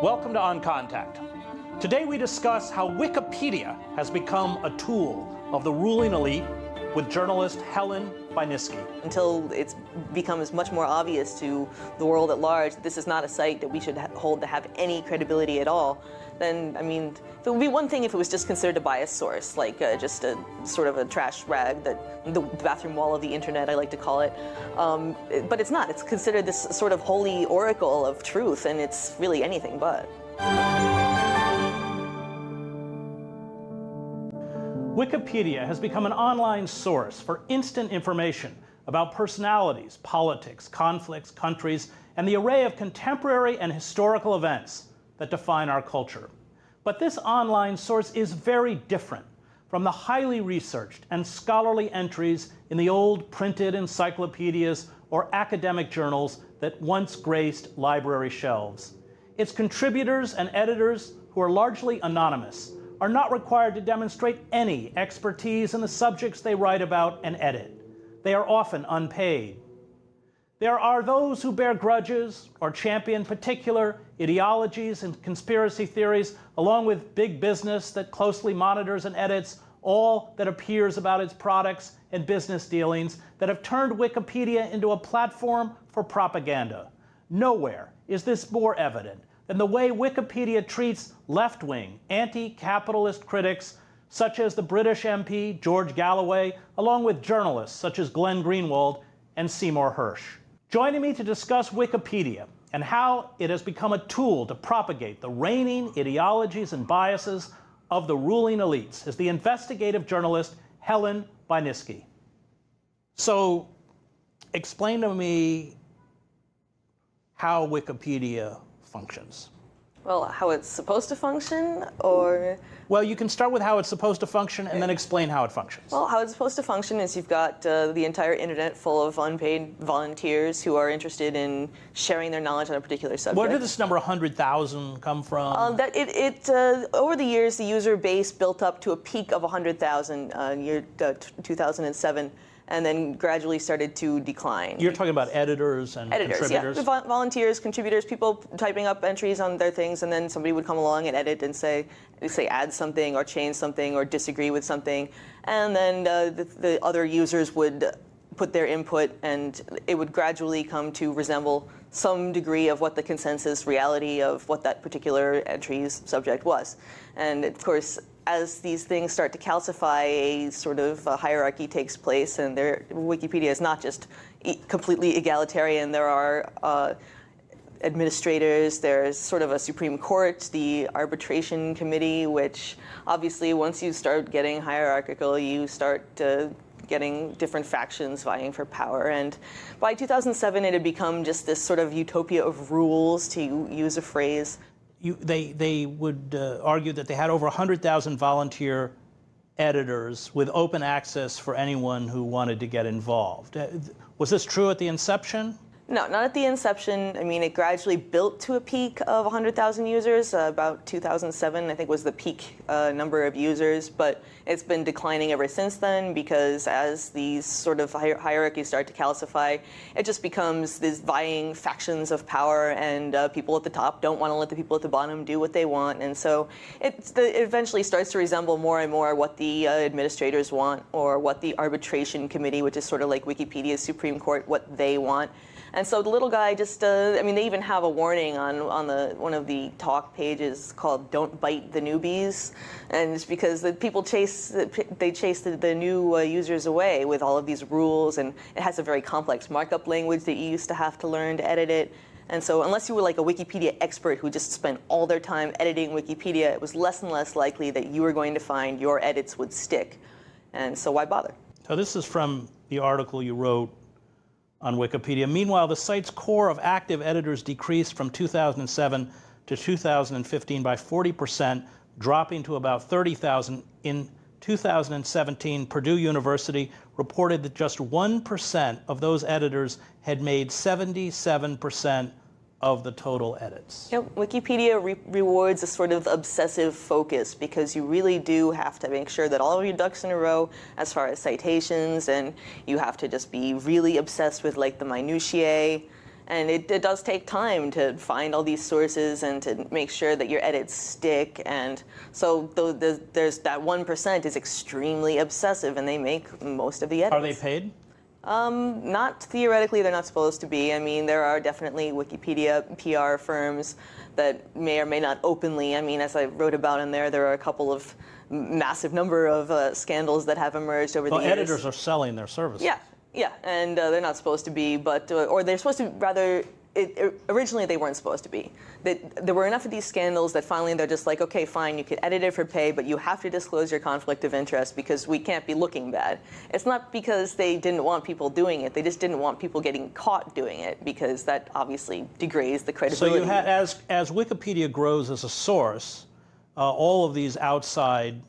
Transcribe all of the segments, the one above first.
Welcome to On Contact. Today we discuss how Wikipedia has become a tool of the ruling elite with journalist Helen Buyniski. Until it's becomes much more obvious to the world at large that this is not a site that we should hold to have any credibility at all, then, I mean, it would be one thing if it was just considered a biased source, like just a sort of a trash rag, that the bathroom wall of the internet, I like to call it. But it's not. It's considered this sort of holy oracle of truth, and it's really anything but. Wikipedia has become an online source for instant information about personalities, politics, conflicts, countries, and the array of contemporary and historical events that define our culture. But this online source is very different from the highly researched and scholarly entries in the old printed encyclopedias or academic journals that once graced library shelves. Its contributors and editors, who are largely anonymous, are not required to demonstrate any expertise in the subjects they write about and edit. They are often unpaid. There are those who bear grudges or champion particular ideologies and conspiracy theories, along with big business that closely monitors and edits all that appears about its products and business dealings, that have turned Wikipedia into a platform for propaganda. Nowhere is this more evident than the way Wikipedia treats left-wing, anti-capitalist critics, such as the British MP George Galloway, along with journalists such as Glenn Greenwald and Seymour Hersh. Joining me to discuss Wikipedia and how it has become a tool to propagate the reigning ideologies and biases of the ruling elites is the investigative journalist Helen Buyniski. So, explain to me how Wikipedia functions. Well, how it's supposed to function, or? Well, you can start with how it's supposed to function and then explain how it functions. Well, how it's supposed to function is you've got the entire internet full of unpaid volunteers who are interested in sharing their knowledge on a particular subject. Where did this number 100,000 come from? Over the years, the user base built up to a peak of 100,000 in year 2007. And then gradually started to decline. You're talking about editors and contributors? Yeah. Volunteers, contributors, people typing up entries on their things, and then somebody would come along and edit and say add something or change something or disagree with something. And then the other users would put their input, and it would gradually come to resemble some degree of what the consensus reality of what that particular entry's subject was. And of course, as these things start to calcify, a sort of hierarchy takes place, and Wikipedia is not just completely egalitarian. There are administrators, there's sort of a Supreme Court, the arbitration committee, which obviously once you start getting hierarchical, you start getting different factions vying for power. And by 2007, it had become just this sort of utopia of rules, to use a phrase. They would argue that they had over 100,000 volunteer editors with open access for anyone who wanted to get involved. Was this true at the inception? No, not at the inception. I mean, it gradually built to a peak of 100,000 users. About 2007, I think, was the peak number of users. But it's been declining ever since then, because as these sort of hierarchies start to calcify, it just becomes these vying factions of power, and people at the top don't want to let the people at the bottom do what they want. And so it eventually starts to resemble more and more what the administrators want, or what the arbitration committee, which is sort of like Wikipedia's Supreme Court, what they want. And so the little guy just, I mean, they even have a warning on one of the talk pages called "Don't Bite the Newbies," and it's because the people chase the new users away with all of these rules, and it has a very complex markup language that you used to have to learn to edit it. And so unless you were like a Wikipedia expert who just spent all their time editing Wikipedia, it was less and less likely that you were going to find your edits would stick. And so why bother? So this is from the article you wrote on Wikipedia. Meanwhile, the site's core of active editors decreased from 2007 to 2015 by 40%, dropping to about 30,000. In 2017, Purdue University reported that just 1% of those editors had made 77% of the total edits. You know, Wikipedia rewards a sort of obsessive focus, because you really do have to make sure that all of your ducks in a row as far as citations, and you have to just be really obsessed with like the minutiae. And it does take time to find all these sources and to make sure that your edits stick. And so there's that 1% is extremely obsessive, and they make most of the edits. Are they paid? Not theoretically, they're not supposed to be. I mean, there are definitely Wikipedia PR firms that may or may not openly. I mean, as I wrote about in there, there are a couple of massive number of scandals that have emerged over the years. Editors are selling their services. Yeah. Yeah, and they're not supposed to be, but or they're supposed to rather. Originally, they weren't supposed to be. There were enough of these scandals that finally they're just like, okay, fine, you could edit it for pay, but you have to disclose your conflict of interest because we can't be looking bad. It's not because they didn't want people doing it; they just didn't want people getting caught doing it because that obviously degrades the credibility. So as Wikipedia grows as a source, all of these outside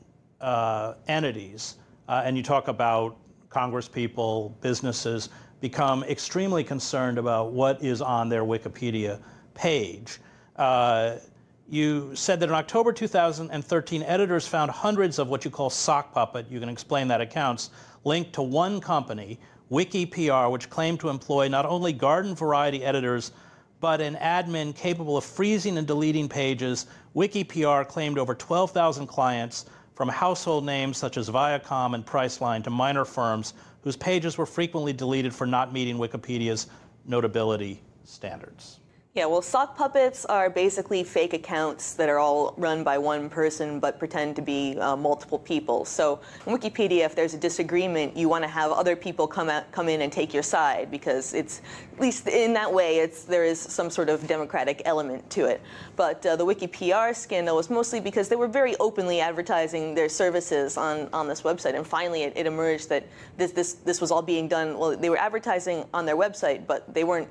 entities, and you talk about Congresspeople, businesses, become extremely concerned about what is on their Wikipedia page. You said that in October 2013, editors found hundreds of what you call sock puppet, you can explain that, accounts linked to one company, WikiPR, which claimed to employ not only garden variety editors, but an admin capable of freezing and deleting pages. WikiPR claimed over 12,000 clients, from household names such as Viacom and Priceline to minor firms whose pages were frequently deleted for not meeting Wikipedia's notability standards. Yeah, well, sock puppets are basically fake accounts that are all run by one person but pretend to be multiple people. So in Wikipedia, if there's a disagreement, you want to have other people come in and take your side because it's, at least in that way, there is some sort of democratic element to it. But the WikiPR scandal was mostly because they were very openly advertising their services on this website, and finally it emerged that this was all being done. Well, they were advertising on their website, but they weren't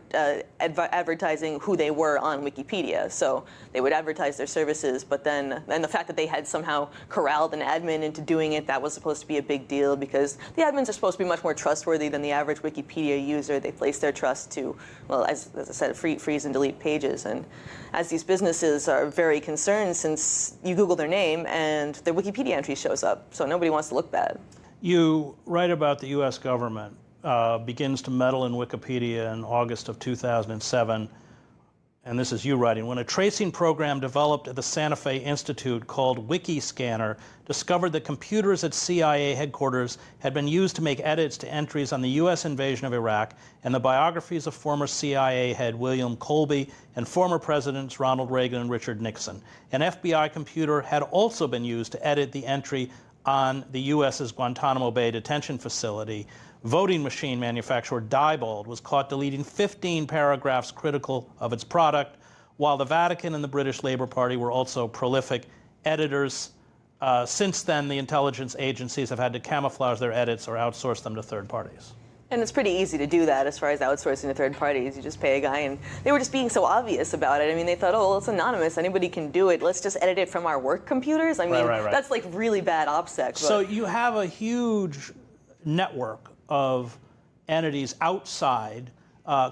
advertising who they were on Wikipedia. So they would advertise their services, but then the fact that they had somehow corralled an admin into doing it, that was supposed to be a big deal because the admins are supposed to be much more trustworthy than the average Wikipedia user. They place their trust to, well, as I said, freeze and delete pages. And as these businesses are very concerned, since you Google their name and their Wikipedia entry shows up, so nobody wants to look bad. You write about the U.S. government begins to meddle in Wikipedia in August of 2007. And this is you writing, when a tracing program developed at the Santa Fe Institute called Wikiscanner discovered that computers at CIA headquarters had been used to make edits to entries on the U.S. invasion of Iraq and the biographies of former CIA head William Colby and former presidents Ronald Reagan and Richard Nixon. An FBI computer had also been used to edit the entry on the U.S.'s Guantanamo Bay detention facility. Voting machine manufacturer Diebold was caught deleting 15 paragraphs critical of its product, while the Vatican and the British Labour Party were also prolific editors. Since then, the intelligence agencies have had to camouflage their edits or outsource them to third parties. And it's pretty easy to do that as far as outsourcing to third parties. You just pay a guy, and they were just being so obvious about it. I mean, they thought, oh, well, it's anonymous. Anybody can do it. Let's just edit it from our work computers. I mean, right. That's like really bad OPSEC. But So you have a huge network of entities outside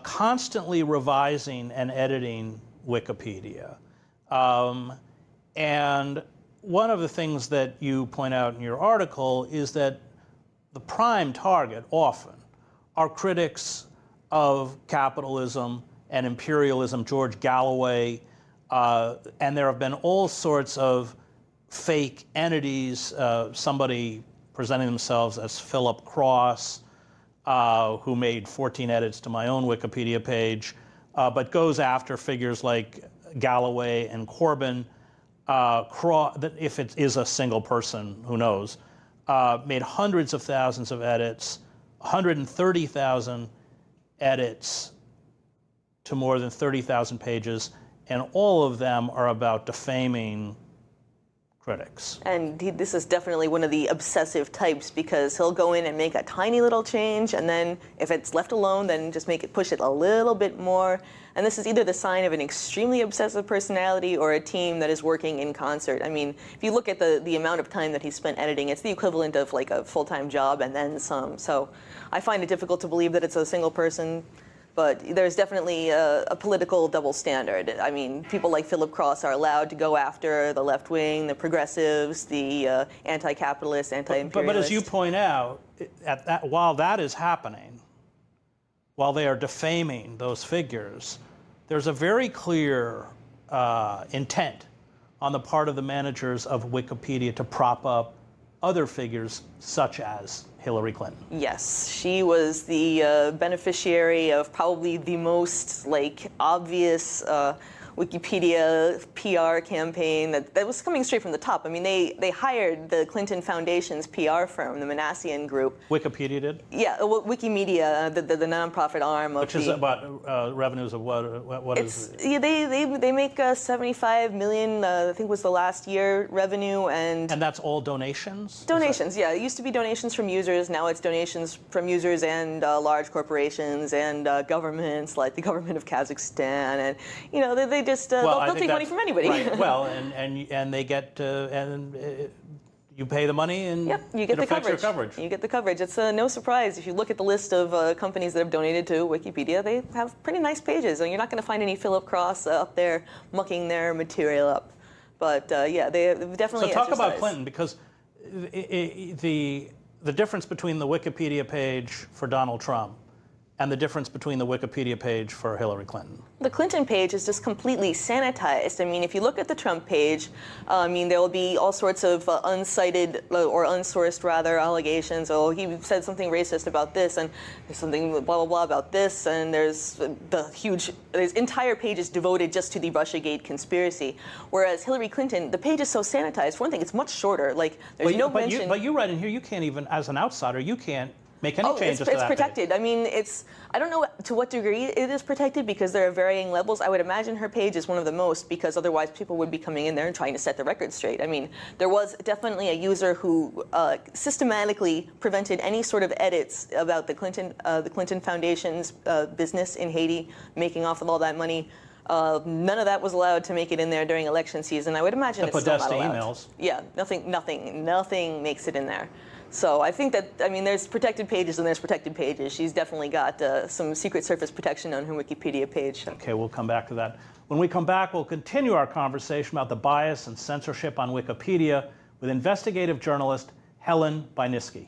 constantly revising and editing Wikipedia. And one of the things that you point out in your article is that the prime target often are critics of capitalism and imperialism, George Galloway, and there have been all sorts of fake entities, somebody presenting themselves as Philip Cross, who made 14 edits to my own Wikipedia page, but goes after figures like Galloway and Corbyn. If it is a single person, who knows, made hundreds of thousands of edits, 130,000 edits to more than 30,000 pages, and all of them are about defaming critics. And this is definitely one of the obsessive types because he'll go in and make a tiny little change, and then if it's left alone, then just push it a little bit more. And this is either the sign of an extremely obsessive personality or a team that is working in concert. I mean, if you look at the amount of time that he spent editing, it's the equivalent of like a full-time job and then some. So I find it difficult to believe that it's a single person. But there's definitely a political double standard. I mean, people like Philip Cross are allowed to go after the left wing, the progressives, the anti-capitalist, anti-imperialist. But as you point out, while that is happening, while they are defaming those figures, there's a very clear intent on the part of the managers of Wikipedia to prop up other figures such as Hillary Clinton. Yes, she was the beneficiary of probably the most obvious Wikipedia PR campaign that was coming straight from the top. I mean, they hired the Clinton Foundation's PR firm, the Manassian Group. Wikipedia did? Yeah, Wikimedia, the nonprofit arm of Which is about revenues of what is it? Yeah, they make 75 million, I think was the last year revenue, and that's all donations? Donations, yeah. It used to be donations from users. Now it's donations from users and large corporations and governments, like the government of Kazakhstan, and they just they'll take money from anybody. Right. Well, and they get you pay the money and yep, you get it affects your coverage. You get the coverage. It's no surprise if you look at the list of companies that have donated to Wikipedia. They have pretty nice pages, and you're not going to find any Philip Cross up there mucking their material up. But yeah, they definitely. So talk about Clinton, because the difference between the Wikipedia page for Donald Trump and the difference between the Wikipedia page for Hillary Clinton. The Clinton page is just completely sanitized. I mean, if you look at the Trump page, I mean, there will be all sorts of uncited or unsourced, rather, allegations. Oh, he said something racist about this, and there's something blah, blah, blah about this, and there's there's entire pages devoted just to the Russiagate conspiracy. Whereas Hillary Clinton, the page is so sanitized. For one thing, it's much shorter. Like, there's no mention. But you write in here, you can't even, as an outsider, you can't make any changes to that. It's protected. Page. I mean, I don't know to what degree it is protected, because there are varying levels. I would imagine her page is one of the most, because otherwise people would be coming in there and trying to set the record straight. I mean, there was definitely a user who systematically prevented any sort of edits about the Clinton Foundation's business in Haiti, making off with all that money. None of that was allowed to make it in there during election season. I would imagine it's still not allowed. Emails. Yeah, nothing makes it in there. So I think that, I mean, there's protected pages and there's protected pages. She's definitely got some Secret Service protection on her Wikipedia page. Okay, we'll come back to that. When we come back, we'll continue our conversation about the bias and censorship on Wikipedia with investigative journalist Helen Buyniski.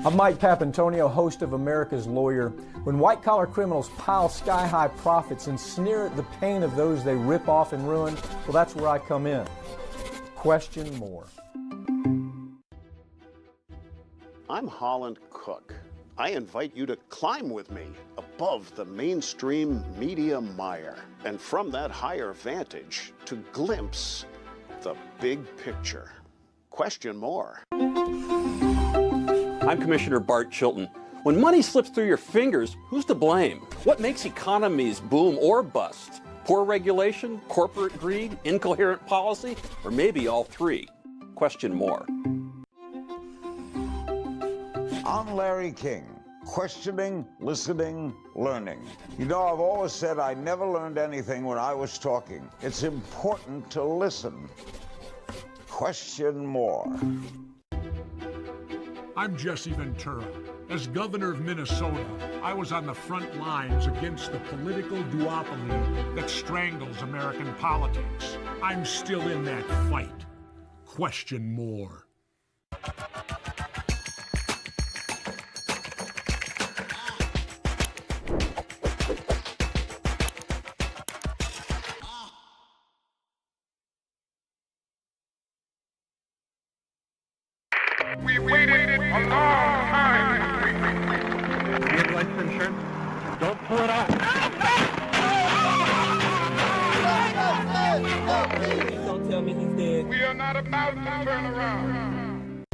I'm Mike Papantonio, host of America's Lawyer. When white-collar criminals pile sky-high profits and sneer at the pain of those they rip off and ruin, well, that's where I come in. Question more. I'm Holland Cook. I invite you to climb with me above the mainstream media mire, and from that higher vantage to glimpse the big picture. Question more. I'm Commissioner Bart Chilton. When money slips through your fingers, who's to blame? What makes economies boom or bust? Poor regulation, corporate greed, incoherent policy, or maybe all three? Question more. I'm Larry King. Questioning, listening, learning. You know, I've always said I never learned anything when I was talking. It's important to listen. Question more. I'm Jesse Ventura. As governor of Minnesota, I was on the front lines against the political duopoly that strangles American politics. I'm still in that fight. Question more. We waited a long time. Do you have life insurance? Don't pull it out. Don't tell me he's dead. We are not about to turn around.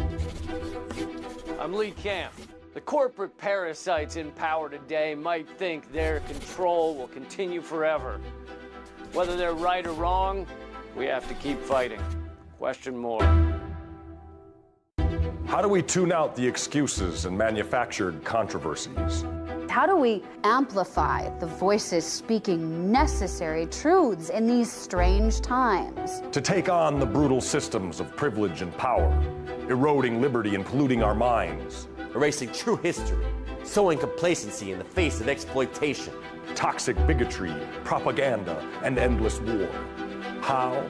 I'm Lee Camp. The corporate parasites in power today might think their control will continue forever. Whether they're right or wrong, we have to keep fighting. Question more. How do we tune out the excuses and manufactured controversies? How do we amplify the voices speaking necessary truths in these strange times? To take on the brutal systems of privilege and power, eroding liberty and polluting our minds. Erasing true history, sowing complacency in the face of exploitation. Toxic bigotry, propaganda, and endless war. How?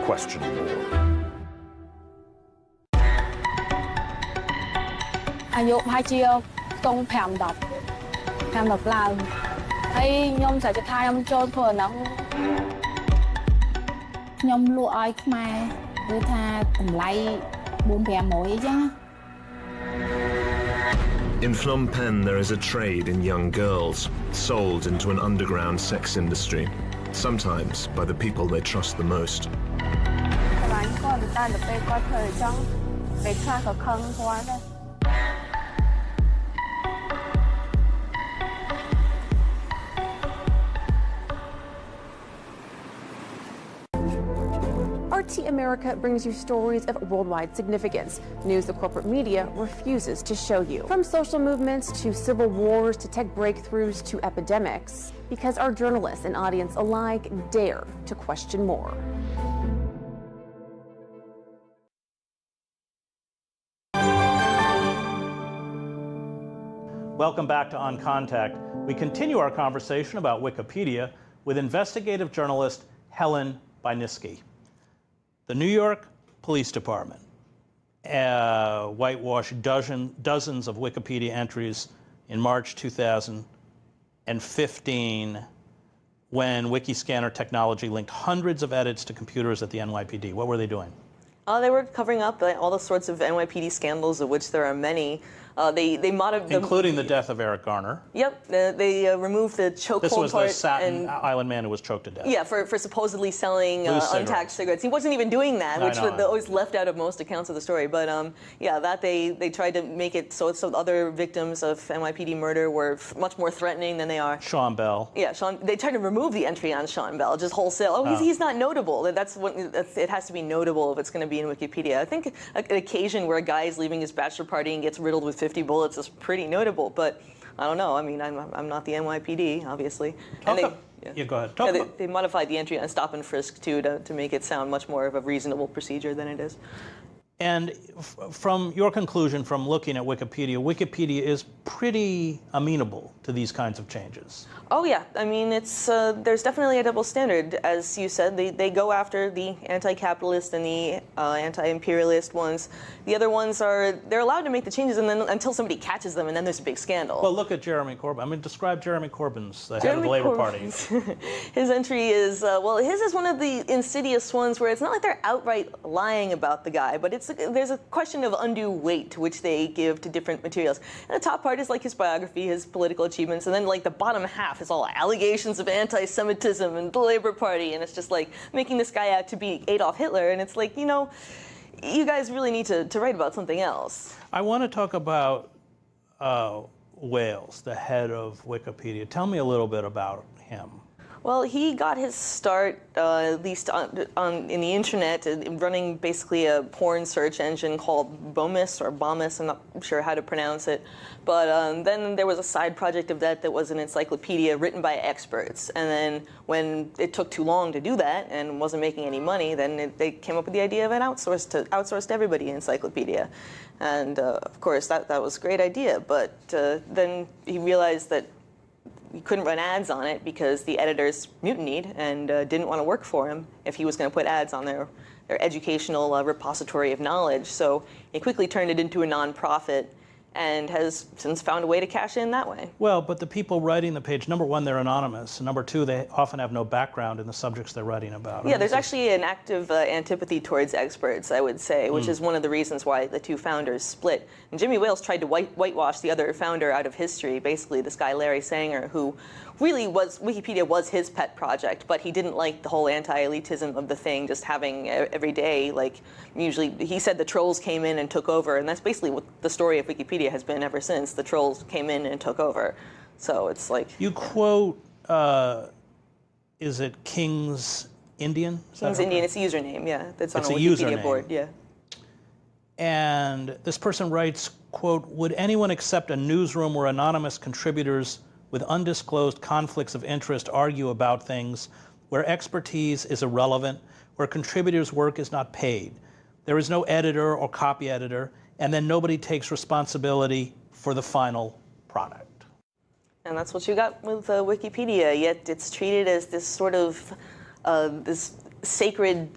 Question more. អាយុប្រហែលជាខ្ទង់5 10ឡើងហើយខ្ញុំស្រេចថាខ្ញុំចូលធ្វើអាហ្នឹងខ្ញុំលក់ឲ្យខ្មែរឬថាតម្លៃ 4-500 អីចឹង In Phnom Penh, there is a trade in young girls, sold into an underground sex industry, sometimes by the people they trust the most. តែគាត់ទៅតាមទៅពេលគាត់ធ្វើអញ្ចឹងពេលខ្លះក៏ខឹងគាត់ដែរ RT America brings you stories of worldwide significance, news the corporate media refuses to show you. From social movements to civil wars to tech breakthroughs to epidemics, because our journalists and audience alike dare to question more. Welcome back to On Contact. We continue our conversation about Wikipedia with investigative journalist Helen Buyniski. The New York Police Department whitewashed dozens of Wikipedia entries in March 2015 when Wikiscanner technology linked hundreds of edits to computers at the NYPD. What were they doing? They were covering up all the sorts of NYPD scandals, of which there are many. They modified, including the death of Eric Garner. Yep, they removed the chokehold part. This was the Staten Island man who was choked to death. Yeah, for supposedly selling untaxed cigarettes. He wasn't even doing that, which was always left out of most accounts of the story. But yeah, that they tried to make it so other victims of NYPD murder were much more threatening than they are. Sean Bell. Yeah, they tried to remove the entry on Sean Bell, just wholesale. He's not notable. That's what it has to be notable if it's going to be in Wikipedia. I think an occasion where a guy is leaving his bachelor party and gets riddled with 50 bullets is pretty notable, but I don't know. I mean, I'm not the NYPD, obviously. And go ahead. They modified the entry on stop and frisk too to make it sound much more of a reasonable procedure than it is. And from your conclusion from looking at Wikipedia is pretty amenable to these kinds of changes. Oh yeah, I mean there's definitely a double standard. As you said, they go after the anti-capitalist and the anti-imperialist ones. The other ones they're allowed to make the changes and then until somebody catches them and then there's a big scandal. Well, look at Jeremy Corbyn. I mean, describe Jeremy Corbyn's the head of the Labour Party. His entry is his is one of the insidious ones where it's not like they're outright lying about the guy, but there's a question of undue weight which they give to different materials. And the top part is like his biography, his political achievements, and then like the bottom half is all allegations of anti-Semitism and the Labour Party, and it's just like making this guy out to be Adolf Hitler, and it's like, you guys really need to write about something else. I want to talk about Wales, the head of Wikipedia. Tell me a little bit about him. Well, he got his start, at least in the internet, running basically a porn search engine called Bomis or Bomis. I'm not sure how to pronounce it. But then there was a side project of that was an encyclopedia written by experts. And then when it took too long to do that and wasn't making any money, then they came up with the idea of an outsourced everybody encyclopedia. And of course, that was a great idea. But then he realized that he couldn't run ads on it because the editors mutinied and didn't want to work for him if he was going to put ads on their educational repository of knowledge. So he quickly turned it into a nonprofit and has since found a way to cash in that way. Well, but the people writing the page, number one, they're anonymous. And number two, they often have no background in the subjects they're writing about. Yeah, there's actually an active antipathy towards experts, I would say, which is one of the reasons why the two founders split. And Jimmy Wales tried to whitewash the other founder out of history, basically this guy Larry Sanger, who really was, Wikipedia was his pet project, but he didn't like the whole anti-elitism of the thing, just having every day, like, usually, he said the trolls came in and took over, and that's basically what the story of Wikipedia has been ever since. The trolls came in and took over. So it's like... You quote, is it King's Indian? King's Indian, it's a username, yeah. That's on a Wikipedia board, yeah. And this person writes, quote, would anyone accept a newsroom where anonymous contributors with undisclosed conflicts of interest argue about things, where expertise is irrelevant, where contributors' work is not paid? There is no editor or copy editor, and then nobody takes responsibility for the final product. And that's what you got with Wikipedia, yet it's treated as this sort of this sacred,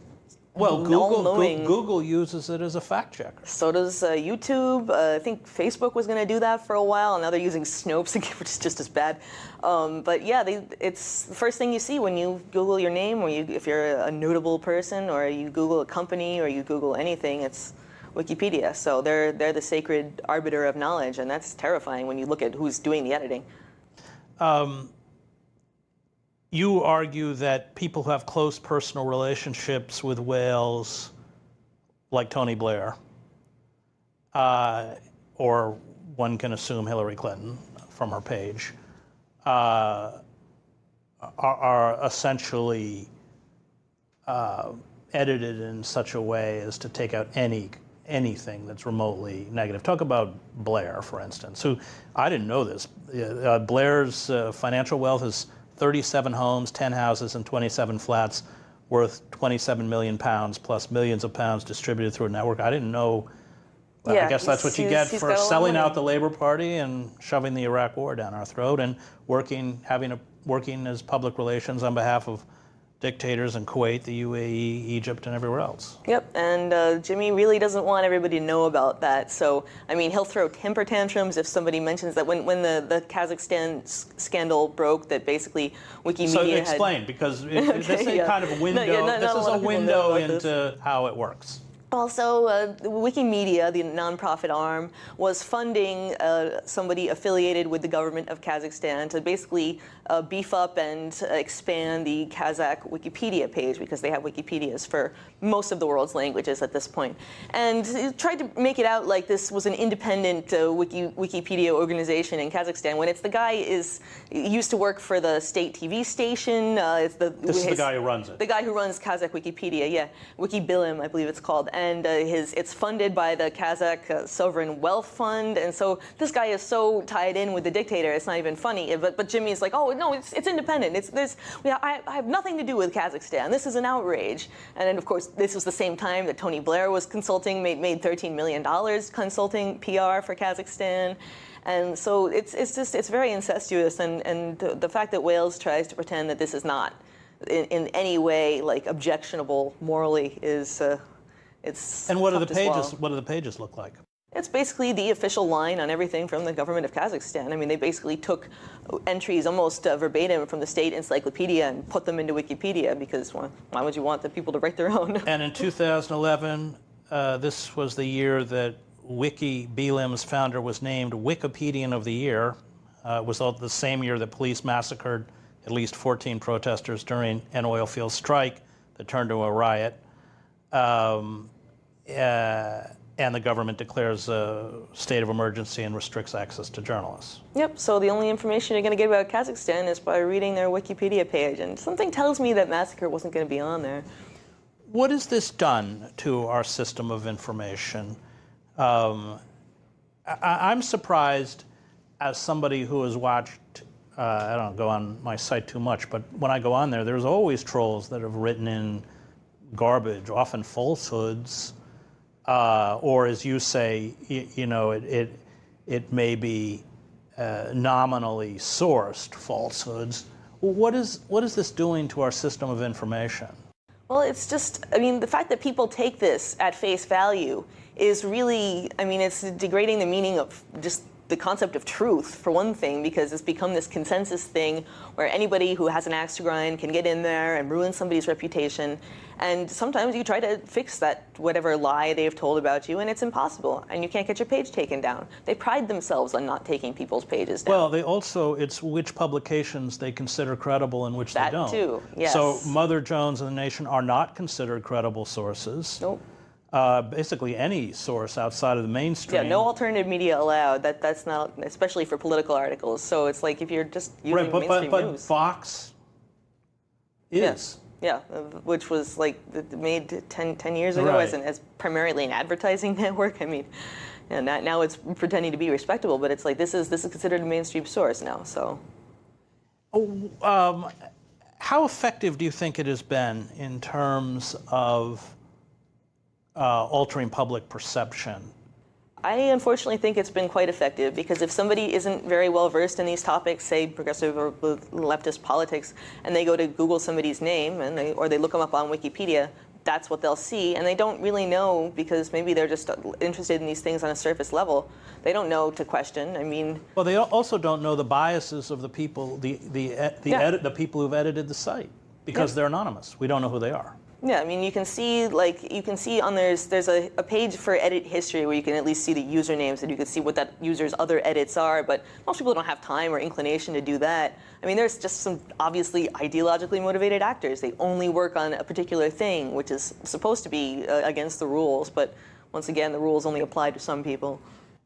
well, Google uses it as a fact checker. So does YouTube. I think Facebook was going to do that for a while, and now they're using Snopes, which is just as bad. But yeah, it's the first thing you see when you Google your name, or if you're a notable person, or you Google a company, or you Google anything, it's Wikipedia. So they're the sacred arbiter of knowledge, and that's terrifying when you look at who's doing the editing. You argue that people who have close personal relationships with whales, like Tony Blair, or one can assume Hillary Clinton from her page, are essentially edited in such a way as to take out anything that's remotely negative. Talk about Blair, for instance, who, I didn't know this. Blair's financial wealth is 37 homes, 10 houses, and 27 flats worth 27 million pounds, plus millions of pounds distributed through a network. I didn't know. Well, yeah, I guess that's what you get for selling out the Labour Party and shoving the Iraq War down our throat, and working as public relations on behalf of dictators in Kuwait, the UAE, Egypt, and everywhere else. Yep, and Jimmy really doesn't want everybody to know about that. So, I mean, he'll throw temper tantrums if somebody mentions that when the Kazakhstan scandal broke, that basically Wikimedia So explain, because this is kind of a window. This is a window into how it works. Also, Wikimedia, the nonprofit arm, was funding somebody affiliated with the government of Kazakhstan to basically beef up and expand the Kazakh Wikipedia page, because they have Wikipedias for most of the world's languages at this point. And tried to make it out like this was an independent Wikipedia organization in Kazakhstan, when it's the guy used to work for the state TV station. This is the guy who runs it. The guy who runs Kazakh Wikipedia, yeah. Wikibilim, I believe it's called. And it's funded by the Kazakh Sovereign Wealth Fund, and so this guy is so tied in with the dictator, it's not even funny. But Jimmy's like, oh no, it's independent. I have nothing to do with Kazakhstan. This is an outrage. And then of course this was the same time that Tony Blair was consulting, made $13 million consulting PR for Kazakhstan. And so it's very incestuous, and the fact that Wales tries to pretend that this is not in any way like objectionable morally is. And what do the pages? What do the pages look like? It's basically the official line on everything from the government of Kazakhstan. I mean, they basically took entries almost verbatim from the state encyclopedia and put them into Wikipedia, because why would you want the people to write their own? And in 2011, this was the year that Wikibilim's founder was named Wikipedian of the Year. It was the same year that police massacred at least 14 protesters during an oil field strike that turned to a riot. And the government declares a state of emergency and restricts access to journalists. Yep, so the only information you're going to get about Kazakhstan is by reading their Wikipedia page, and something tells me that massacre wasn't going to be on there. What has this done to our system of information? I'm surprised, as somebody who has watched, I don't go on my site too much, but when I go on there, there's always trolls that have written in garbage, often falsehoods, or as you say, it may be nominally sourced falsehoods. What is this doing to our system of information? Well, it's just, I mean, the fact that people take this at face value is really, I mean, it's degrading the meaning of just the concept of truth, for one thing, because it's become this consensus thing where anybody who has an axe to grind can get in there and ruin somebody's reputation. And sometimes you try to fix that, whatever lie they've told about you, and it's impossible, and you can't get your page taken down. They pride themselves on not taking people's pages down. Well, it's which publications they consider credible and which they don't. That too, yes. So Mother Jones and The Nation are not considered credible sources. Nope. Basically any source outside of the mainstream. Yeah, no alternative media allowed. That's not, especially for political articles. So it's like if you're just using mainstream but news. Fox is. Yeah, which was like made 10 years ago as primarily an advertising network. I mean, And now it's pretending to be respectable, but it's like this is considered a mainstream source now. So, how effective do you think it has been in terms of altering public perception? I unfortunately think it's been quite effective, because if somebody isn't very well versed in these topics, say progressive or leftist politics, and they go to Google somebody's name or they look them up on Wikipedia, that's what they'll see, and they don't really know, because maybe they're just interested in these things on a surface level. They don't know to question. I mean, well, they also don't know the biases of the people, the people who've edited the site, because they're anonymous. We don't know who they are. Yeah, I mean, you can see on there's a page for edit history where you can at least see the usernames, and you can see what that user's other edits are, but most people don't have time or inclination to do that. I mean, there's just some obviously ideologically motivated actors. They only work on a particular thing, which is supposed to be against the rules, but once again, the rules only apply to some people.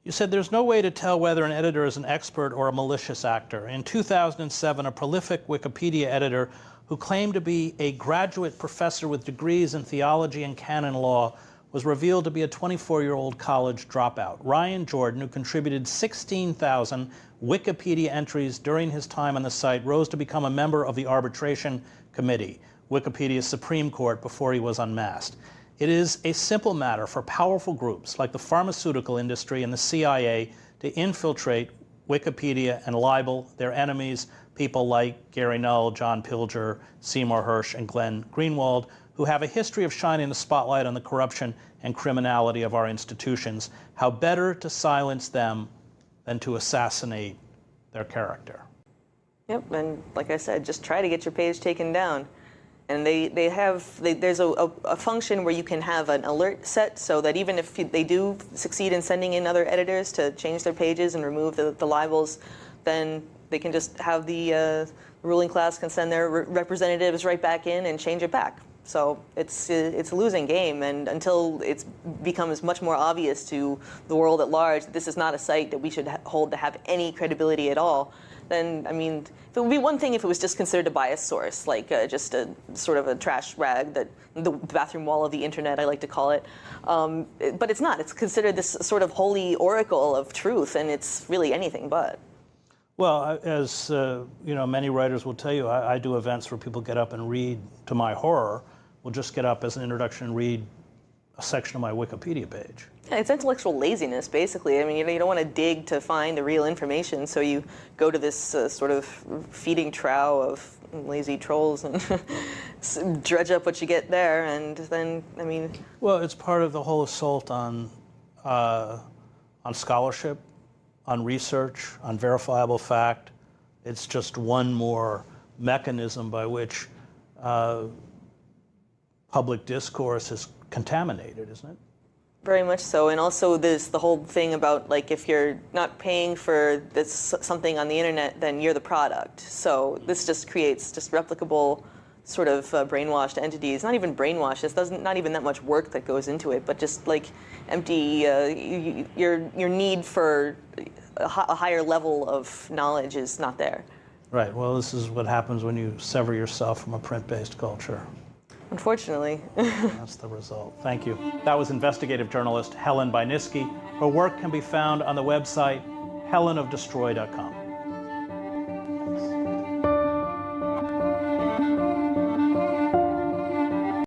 You said there's no way to tell whether an editor is an expert or a malicious actor. In 2007, a prolific Wikipedia editor who claimed to be a graduate professor with degrees in theology and canon law was revealed to be a 24-year-old college dropout. Ryan Jordan, who contributed 16,000 Wikipedia entries during his time on the site, rose to become a member of the arbitration committee, Wikipedia's Supreme Court, before he was unmasked. It is a simple matter for powerful groups like the pharmaceutical industry and the CIA to infiltrate Wikipedia and libel their enemies, people like Gary Null, John Pilger, Seymour Hersh, and Glenn Greenwald, who have a history of shining the spotlight on the corruption and criminality of our institutions. How better to silence them than to assassinate their character? Yep, and like I said, just try to get your page taken down. And there's a function where you can have an alert set, so that even if they do succeed in sending in other editors to change their pages and remove the libels, then they can just have the ruling class can send their representatives right back in and change it back. So it's a losing game, and until it becomes much more obvious to the world at large that this is not a site that we should hold to have any credibility at all, then, I mean, it would be one thing if it was just considered a biased source, like just a sort of a trash rag, that the bathroom wall of the internet, I like to call it. But it's not. It's considered this sort of holy oracle of truth, and it's really anything but. Well, as many writers will tell you, I do events where people get up and read. To my horror, will just get up as an introduction and read a section of my Wikipedia page. Yeah, it's intellectual laziness, basically. I mean, you don't want to dig to find the real information, so you go to this sort of feeding trough of lazy trolls and dredge up what you get there, and then, I mean... Well, it's part of the whole assault on scholarship, on research, on verifiable fact. It's just one more mechanism by which public discourse is contaminated, isn't it? Very much so, and also there's the whole thing about, like, if you're not paying for this something on the internet, then you're the product. So this just creates just replicable sort of brainwashed entities. Not even brainwashed. It's not even that much work that goes into it, but just like empty. Your need for a higher level of knowledge is not there. Right. Well, this is what happens when you sever yourself from a print-based culture. Unfortunately. That's the result. Thank you. That was investigative journalist Helen Buyniski. Her work can be found on the website helenofdestroy.com.